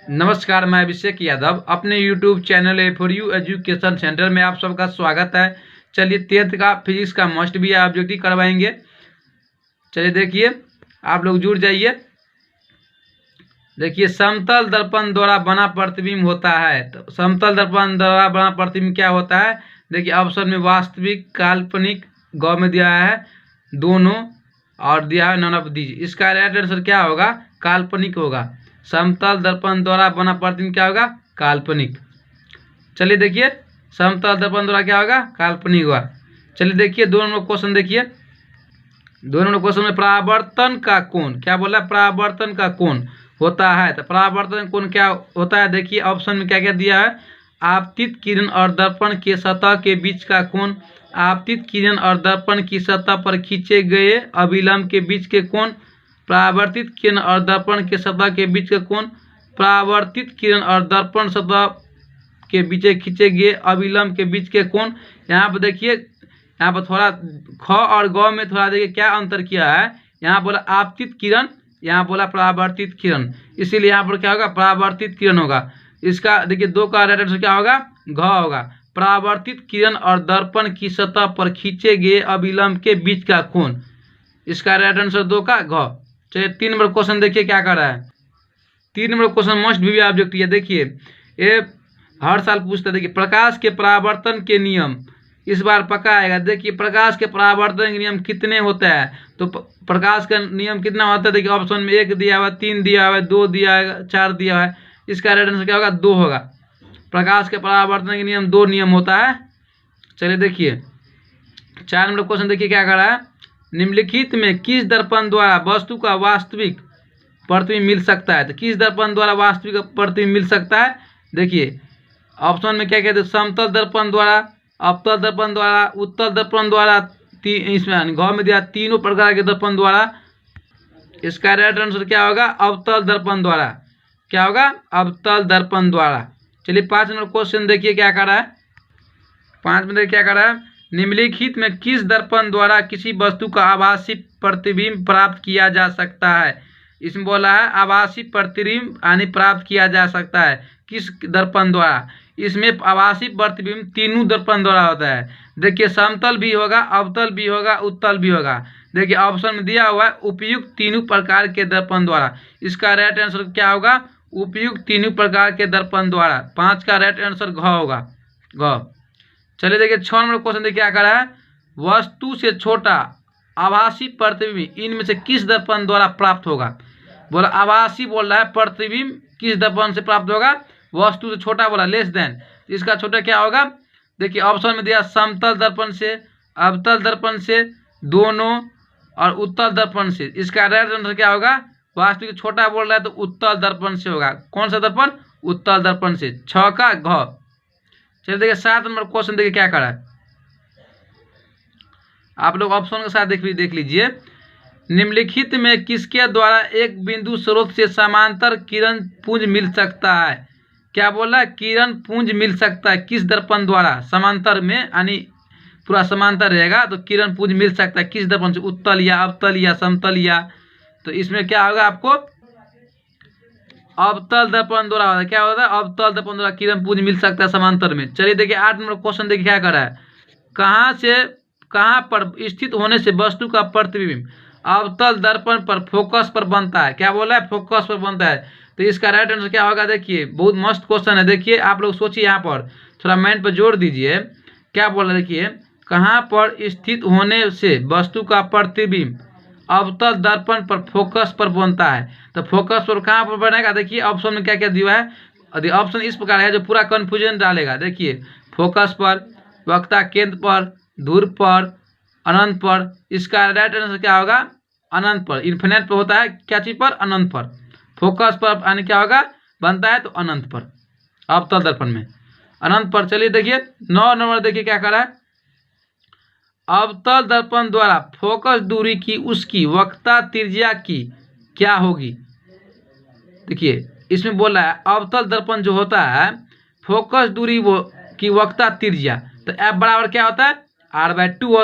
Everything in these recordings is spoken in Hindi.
नमस्कार, मैं अभिषेक यादव अपने YouTube channel A for you education centre में आप सबका स्वागत है। चलिए 10th का फिजिक्स का मस्ट भी ऑब्जेक्टिव करवाएंगे। चलिए देखिए, आप लोग जुड़ जाइए। देखिए, समतल दर्पण द्वारा बना प्रतिबिंब होता है। तो समतल दर्पण द्वारा बना प्रतिबिंब क्या होता है? देखिए ऑप्शन में वास्तविक, काल्पनिक, ग में दिया है दोनों और दिया है नन ऑफ दीज। इसका राइट आंसर क्या होगा? काल्पनिक होगा। समतल दर्पण द्वारा बना प्रतिबिंब क्या होगा? काल्पनिक। चलिए देखिए, समतल दर्पण द्वारा क्या होगा? काल्पनिक होगा। चलिए देखिए, 2 नंबर क्वेश्चन देखिए। 2 नंबर क्वेश्चन में परावर्तन का कोण क्या बोला? परावर्तन का कोण होता है। तो परावर्तन कोण क्या होता है? देखिए ऑप्शन में क्या क्या दिया है। आपतित किरण और दर्पण के सतह के बीच का कोण, आपतित किरण और दर्पण की सतह पर खींचे गए अभिलंब के बीच के कोण, परावर्तित किरण और दर्पण के सतह के बीच का कोण, परावर्तित किरण और दर्पण सतह के बीच खींचे गए अभिलंब के बीच के कोण। यहाँ पर देखिए, यहाँ पर थोड़ा ख और ग में थोड़ा देखिए क्या अंतर किया है। यहाँ बोला आपतित किरण, यहाँ बोला परावर्तित किरण, इसीलिए यहाँ पर क्या होगा? परावर्तित किरण होगा। इसका देखिए 2 का राइट आंसर क्या होगा? घ होगा। परावर्तित किरण और दर्पण की सतह पर खींचे गए अभिलंब के बीच का कोण, इसका राइट आंसर 2 का घ। चलिए 3 नंबर क्वेश्चन देखिए क्या कर रहा है। 3 नंबर क्वेश्चन मस्ट भी ऑब्जेक्टिव है। देखिए ये हर साल पूछता है। देखिए प्रकाश के परावर्तन के नियम इस बार पक्का आएगा। देखिए प्रकाश के परावर्तन के नियम कितने होते हैं? तो प्रकाश का नियम कितना होता है? देखिए ऑप्शन में 1 दिया हुआ है, 3 दिया हुआ है, 2 दिया है, 4 दिया है। इसका राइट आंसर क्या होगा? 2 होगा। प्रकाश के परावर्तन के नियम 2 नियम होता है। चलिए देखिए 4 नंबर क्वेश्चन देखिए क्या कर रहा है। निम्नलिखित में किस दर्पण द्वारा वस्तु का वास्तविक प्रतिबिंब मिल सकता है? तो किस दर्पण द्वारा वास्तविक प्रतिबिंब मिल सकता है? देखिए ऑप्शन में क्या कहते हैं। समतल दर्पण द्वारा, अवतल दर्पण द्वारा, उत्तल दर्पण द्वारा, इसमें घ में दिया तीनों प्रकार के दर्पण द्वारा। इसका राइट आंसर क्या होगा? अवतल दर्पण द्वारा। क्या होगा? अवतल दर्पण द्वारा। चलिए 5 नंबर क्वेश्चन देखिए क्या कर रहा है। 5 में देखिए क्या कर रहा है। निम्नलिखित में किस दर्पण द्वारा किसी वस्तु का आभासी प्रतिबिंब प्राप्त किया जा सकता है? इसमें बोला है आभासी प्रतिबिंब यानी प्राप्त किया जा सकता है। किस दर्पण द्वारा? इसमें आभासी प्रतिबिंब तीनों दर्पण द्वारा होता है। देखिए समतल भी होगा, अवतल भी होगा, उत्तल भी होगा। देखिए ऑप्शन में दिया हुआ है उपयुक्त तीनों प्रकार के दर्पण द्वारा। इसका राइट आंसर क्या होगा? उपयुक्त तीनों प्रकार के दर्पण द्वारा। 5 का राइट आंसर घ होगा। घ। चलिए देखिए 6 नंबर क्वेश्चन देखिए क्या करा है। वस्तु से छोटा आभासी प्रतिबिंब इनमें से किस दर्पण द्वारा प्राप्त होगा? बोला आभासी बोल रहा है, प्रतिबिंब किस दर्पण से प्राप्त होगा? वस्तु से छोटा बोला, लेस देन। इसका छोटा क्या होगा? देखिए ऑप्शन में दिया समतल दर्पण से, अवतल दर्पण से, दोनों और उत्तल दर्पण से। इसका राइट आंसर क्या होगा? वास्तविक छोटा बोल रहा है तो उत्तल दर्पण से होगा। कौन सा दर्पण? उत्तल दर्पण से। 6 का घ। चलिए देखिए 7 नंबर क्वेश्चन देखिए क्या करा है। आप लोग ऑप्शन के साथ देख लीजिए। निम्नलिखित में किसके द्वारा एक बिंदु स्रोत से समांतर किरण पुंज मिल सकता है? क्या बोला? किरण पुंज मिल सकता है किस दर्पण द्वारा? समांतर में, यानी पूरा समांतर रहेगा तो किरण पुंज मिल सकता है किस दर्पण से? उत्तल या अवतल या समतल या। तो इसमें क्या होगा आपको? अवतल दर्पण द्वारा होता है। क्या होता है? अवतल दर्पण द्वारा किरण पुंज मिल सकता है समांतर में। चलिए देखिए 8 नंबर क्वेश्चन देखिए क्या कर रहा है। कहाँ से कहाँ पर स्थित होने से वस्तु का प्रतिबिंब अवतल दर्पण पर फोकस पर बनता है? क्या बोला है? फोकस पर बनता है। तो इसका राइट आंसर क्या होगा? देखिए बहुत मस्त क्वेश्चन है। देखिए आप लोग सोचिए, यहाँ पर थोड़ा माइंड पर जोर दीजिए। क्या बोल रहा है? देखिए कहाँ पर स्थित होने से वस्तु का प्रतिबिंब अवतल दर्पण पर फोकस पर बनता है? तो फोकस पर कहाँ पर बनेगा? देखिए ऑप्शन में क्या क्या दिया है। ऑप्शन इस प्रकार है जो पूरा कन्फ्यूजन डालेगा। देखिए फोकस पर, वक्ता केंद्र पर, ध्रुव पर, अनंत पर। इसका राइट आंसर क्या होगा? अनंत पर। इन्फिनिट पर होता है क्या चीज पर? अनंत पर। फोकस पर यानी क्या होगा? बनता है तो अनंत पर, अवतल दर्पण में अनंत पर। चलिए देखिए 9 नंबर देखिए क्या कर रहा है। अवतल दर्पण द्वारा फोकस दूरी की उसकी वक्ता त्रिज्या की क्या होगी? देखिए इसमें बोल रहा है अवतल दर्पण जो होता है फोकस दूरी वो की वक्ता त्रिज्या, तो F बराबर क्या होता है? R/2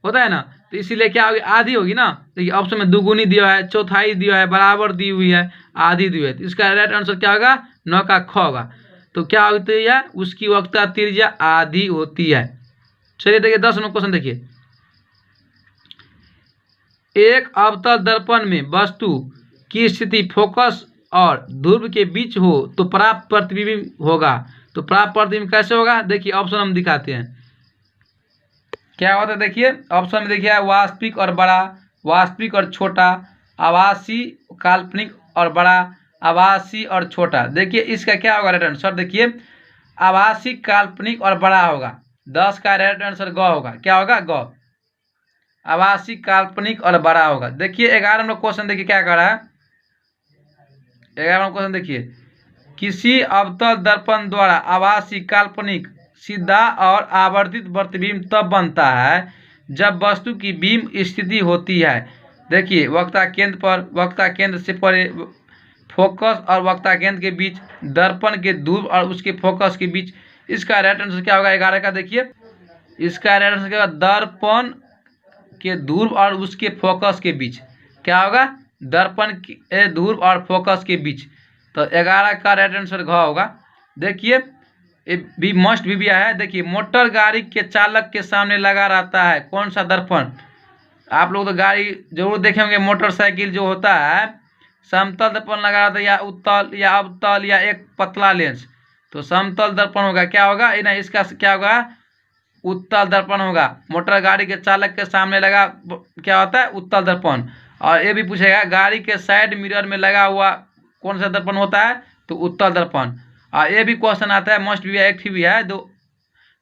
होता है ना। तो इसीलिए क्या होगी? आधी होगी ना। देखिए ऑप्शन में दुगुनी दिया है, चौथाई दिया है, बराबर दी हुई है, आधी द्वितीय। इसका राइट आंसर क्या होगा? 9 का ख होगा। तो क्या होती है? उसकी वक्रता त्रिज्या आधी होती है। चलिए देखिए 10 नंबर क्वेश्चन देखिए। एक अवतल दर्पण में वस्तु की स्थिति फोकस और ध्रुव के बीच हो तो प्राप्त प्रतिबिंब होगा। तो प्राप्त प्रतिबिंब कैसे होगा? देखिए ऑप्शन हम दिखाते हैं क्या होता है। देखिए ऑप्शन में देखिए वास्तविक और बड़ा, वास्तविक और छोटा, आभासी, काल्पनिक और बड़ा, आभासी और छोटा। देखिए इसका क्या होगा राइट आंसर? देखिए आभासी, काल्पनिक और बड़ा होगा। 10 का राइट आंसर ग होगा। क्या होगा? ग। आभासी, काल्पनिक और बड़ा होगा। देखिए 11 नंबर क्वेश्चन देखिए क्या कर रहा है। 11 नंबर क्वेश्चन देखिए, किसी अवतल दर्पण द्वारा आभासी, काल्पनिक, सीधा और आवर्धित प्रतिबिंब तब बनता है जब वस्तु की बीम स्थिति होती है। देखिए वक्ता केंद्र पर, वक्ता केंद्र से परे, फोकस और वक्ता केंद्र के बीच, दर्पण के ध्रुव और उसके फोकस के बीच। इसका राइट आंसर क्या होगा 11 का? देखिए इसका राइट आंसर क्या होगा? दर्पण के ध्रुव और उसके फोकस के बीच। क्या होगा? दर्पण के ध्रुव और फोकस के बीच। तो 11 का राइट आंसर घ होगा। देखिए भी मस्ट भी आया है। देखिए मोटर गाड़ी के चालक के सामने लगा रहता है कौन सा दर्पण? आप लोग तो गाड़ी जरूर देखे होंगे, मोटरसाइकिल जो होता है समतल दर्पण लगा रहता है, या उत्तल या अवतल या एक पतला लेंस। तो समतल दर्पण होगा। क्या होगा? ना इसका क्या होगा? उत्तल दर्पण होगा। मोटर गाड़ी के चालक के सामने लगा क्या होता है? उत्तल दर्पण। और ये भी पूछेगा गाड़ी के साइड मिरर में लगा हुआ कौन सा दर्पण होता है? तो उत्तल दर्पण। और ये भी क्वेश्चन आता है, मस्ट भी एक भी है, दो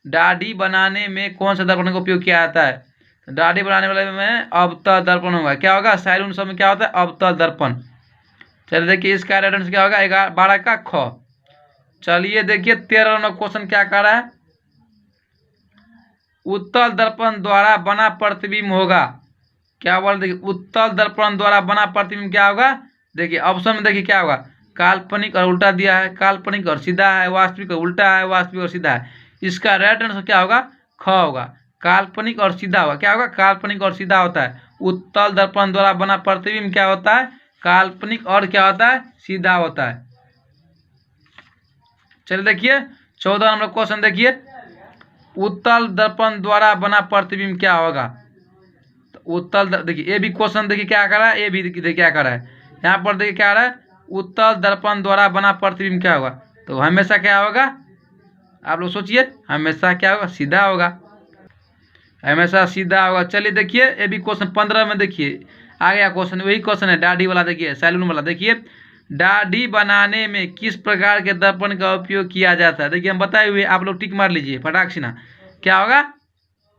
दाढ़ी बनाने में कौन सा दर्पण का उपयोग किया जाता है? दाढ़ी बनाने वाले में अवतल दर्पण होगा। क्या होगा? सैलून सब में क्या होता है? अवतल दर्पण। चलिए देखिए इसका राइट आंसर क्या होगा? 12 का ख। चलिए देखिए 13 नंबर क्वेश्चन क्या कर रहा है। उत्तल दर्पण द्वारा बना प्रतिबिंब होगा। क्या बोल? देखिए उत्तल दर्पण द्वारा बना प्रतिबिंब क्या होगा? देखिए ऑप्शन में देखिए क्या होगा? काल्पनिक और उल्टा दिया है, काल्पनिक और सीधा है, वास्तविक और उल्टा है, वास्तविक और सीधा है। इसका राइट आंसर क्या होगा? ख होगा। काल्पनिक और सीधा होगा। क्या होगा? काल्पनिक और सीधा होता है। उत्तल दर्पण द्वारा बना प्रतिबिंब क्या होता है? काल्पनिक और क्या होता है? सीधा होता है। चलिए देखिए 14 नंबर क्वेश्चन देखिए, उत्तल दर्पण द्वारा बना प्रतिबिंब क्या होगा? तो उत्तल देखिए ये भी क्वेश्चन देखिए क्या कर रहा है, ये भी देखिए क्या कर रहा है। यहाँ पर देखिए क्या रहा है, उत्तल दर्पण द्वारा बना प्रतिबिंब क्या होगा? तो हमेशा क्या होगा? आप लोग सोचिए, हमेशा क्या होगा? सीधा होगा। हमेशा सीधा होगा। चलिए देखिए ये भी क्वेश्चन 15 में देखिए आ गया क्वेश्चन, वही क्वेश्चन है दाढ़ी वाला। देखिए सैलून वाला। देखिए दाढ़ी बनाने में किस प्रकार के दर्पण का उपयोग किया जाता है? देखिए हम बताए हुए, आप लोग टिक मार लीजिए फटाक से ना। क्या होगा?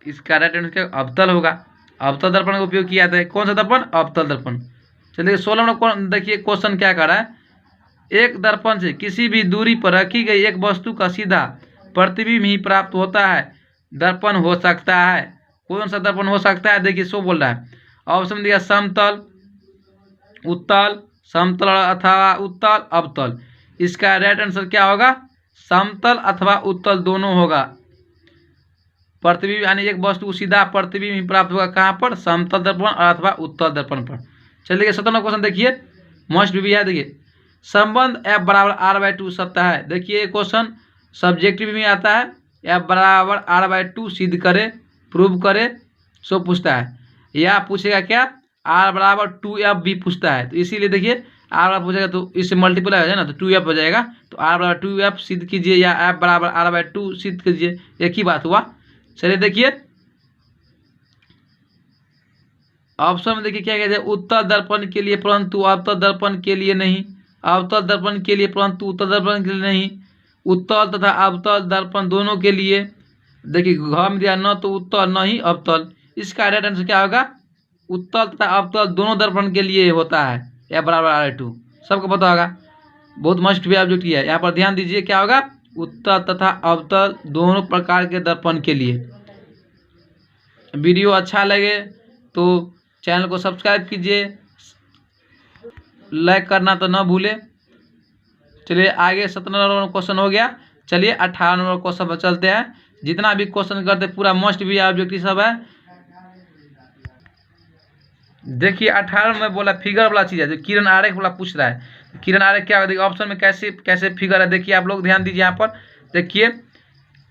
इसका राइट आंसर अवतल होगा। अवतल दर्पण का उपयोग किया जाता है। कौन सा दर्पण? अवतल दर्पण। चलिए 16 नंबर देखिए क्वेश्चन क्या कर रहा है। एक दर्पण से किसी भी दूरी पर रखी गई एक वस्तु का सीधा प्रतिबिंब ही प्राप्त होता है दर्पण हो सकता है। कौन सा दर्पण हो सकता है? देखिए सो बोल रहा है। ऑप्शन दिया समतल, उत्तल, समतल अथवा उत्तल, अवतल। इसका राइट आंसर क्या होगा? समतल अथवा उत्तल दोनों होगा। प्रतिबिंब यानी एक वस्तु को सीधा प्रतिबिंब ही प्राप्त होगा कहाँ पर? समतल दर्पण अथवा उत्तल दर्पण पर। चलिए देखिए 17 क्वेश्चन देखिए, मस्ट भी है। देखिए संबंध F बराबर R/2 सत्य है। देखिए क्वेश्चन सब्जेक्टिव में आता है। F बराबर R/2 सिद्ध करे, प्रूव करे, सो पूछता है। या पूछेगा क्या? R बराबर 2F भी पूछता है। तो इसीलिए देखिए R बराबर पूछेगा तो इससे मल्टीप्लाई हो जाए ना, तो 2F हो जाएगा। तो R बराबर 2F सिद्ध कीजिए या F बराबर R/2 सिद्ध कीजिए, एक ही बात हुआ। चलिए देखिए ऑप्शन में देखिए क्या कहते हैं, उत्तल दर्पण के लिए परंतु अवतल दर्पण के लिए नहीं, अवतल दर्पण के लिए परंतु उत्तल दर्पण के लिए नहीं, उत्तल तथा अवतल दर्पण दोनों के लिए। देखिए घ में दिया न तो उत्तल न ही अवतल। इसका राइट आंसर क्या होगा? उत्तल तथा अवतल दोनों दर्पण के लिए होता है। F बराबर R/2 सबको पता होगा, बहुत मस्ट भी ऑब्जेक्ट है। यहाँ पर ध्यान दीजिए क्या होगा? उत्तल तथा अवतल दोनों प्रकार के दर्पण के लिए। वीडियो अच्छा लगे तो चैनल को सब्सक्राइब कीजिए, लाइक करना तो ना भूले। चलिए आगे 17 नंबर क्वेश्चन हो गया। चलिए 18 नंबर क्वेश्चन पर चलते हैं। जितना भी क्वेश्चन करते पूरा मस्ट भी ऑब्जेक्टिव सब है। देखिए 18 में बोला फिगर वाला चीज़ है, जो किरण आरेख वाला पूछ रहा है। किरण आरेख क्या होगा, देखिए ऑप्शन में कैसे कैसे फिगर है, देखिए आप लोग ध्यान दीजिए यहाँ पर। देखिए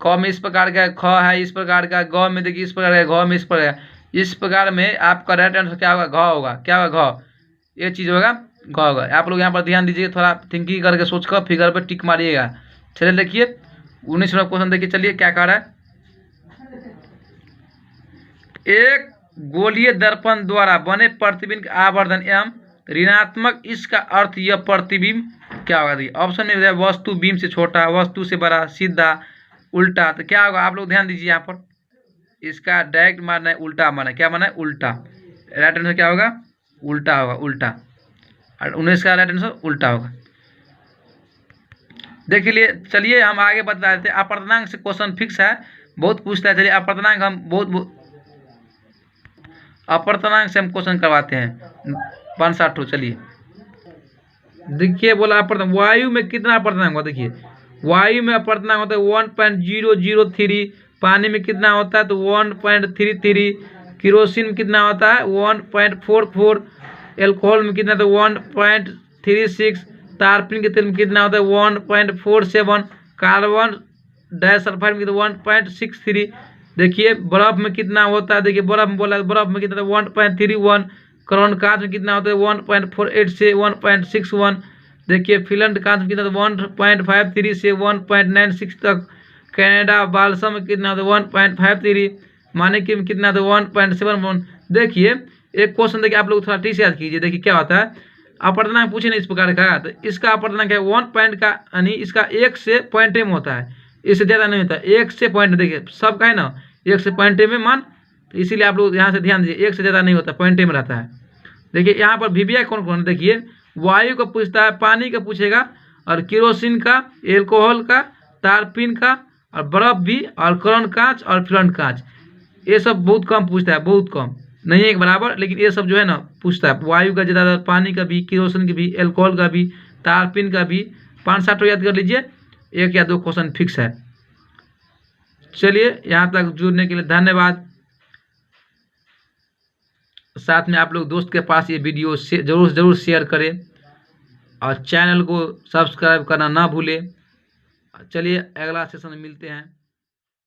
क में इस प्रकार का, ख है इस प्रकार का, ग में देखिए इस प्रकार का, घ में इस प्रकार का। इस प्रकार में आपका राइट आंसर क्या होगा, घ होगा। क्या होगा, घ, ये चीज़ होगा, घ होगा। आप लोग यहाँ पर ध्यान दीजिए, थोड़ा थिंकिंग करके सोच कर फिगर पर टिक मारिएगा। चलिए देखिए 19वां क्वेश्चन देखिए, चलिए क्या कह रहा है। एक गोलीय दर्पण द्वारा बने प्रतिबिंब का आवर्धन एवं ऋणात्मक, इसका अर्थ यह प्रतिबिंब क्या होगा। देखिए ऑप्शन में है वस्तु बीम से छोटा, वस्तु से बड़ा, सीधा, उल्टा। तो क्या होगा, आप लोग ध्यान दीजिए यहाँ पर। इसका डायरेक्ट मानना है, उल्टा मानना है। क्या मानना है, उल्टा। राइट आंसर क्या होगा, उल्टा होगा, उल्टा। और 19 का राइट आंसर उल्टा होगा। देखिए चलिए हम आगे बता देते हैं। अपर्तनांक से क्वेश्चन फिक्स है, बहुत पूछता है। चलिए अपर्तनांक हम बहुत अपर्तनांक से हम क्वेश्चन करवाते हैं 5-7 चलिए देखिए बोला अपर्तनांक वायु में कितना अपर्तनांक होता है। देखिए वायु में अपर्तनांक होता है 1.003, पानी में कितना होता है तो 1.33, केरोसिन में कितना होता है 1.44, एल्कोहल में कितना तो 1.36, तारपीन के तेल में कितना होता है 1.47, कार्बन डाइसल्फाइड में 1.63। देखिए बर्फ में कितना होता है, देखिए बर्फ में बोला बर्फ में कितना 1.31, करोन कांच में कितना होता है 1.48 से 1.61। देखिए फिलंट कांच में कितना 1.53 से 1.96 तक। कनाडा बाल्सम में कितना होता है 1.53, मानिकी में कितना था 1.71। देखिए एक क्वेश्चन देखिए आप लोग थोड़ा ठीक से याद कीजिए। देखिए क्या होता है, अपर्तनांक पूछे ना इस प्रकार का, तो इसका अपर्तनांक है 1 पॉइंट का, यानी इसका 1 से पॉइंट में होता है, इससे ज़्यादा नहीं होता। 1 से पॉइंट, देखिए सबका है ना 1 से पॉइंट में मान, तो इसीलिए आप लोग यहाँ से ध्यान दीजिए, 1 से ज़्यादा नहीं होता, पॉइंट में रहता है। देखिए यहाँ पर वीवीआई कौन कौन, देखिए वायु का पूछता है, पानी का पूछेगा, और केरोसिन का, एल्कोहल का, तारपीन का, और बर्फ भी, और करोन कांच और फिलंट कांच। ये सब बहुत कम पूछता है, बहुत कम, नहीं एक बराबर, लेकिन ये सब जो है ना पूछता है। वायु का ज़्यादा, पानी का भी, केरोसिन का भी, एल्कोहल का भी, तारपीन का भी। 5-7 याद कर लीजिए, 1 या 2 क्वेश्चन फिक्स है। चलिए यहाँ तक जुड़ने के लिए धन्यवाद। साथ में आप लोग दोस्त के पास ये वीडियो से जरूर शेयर करें, और चैनल को सब्सक्राइब करना ना भूलें। चलिए अगला सेशन में मिलते हैं।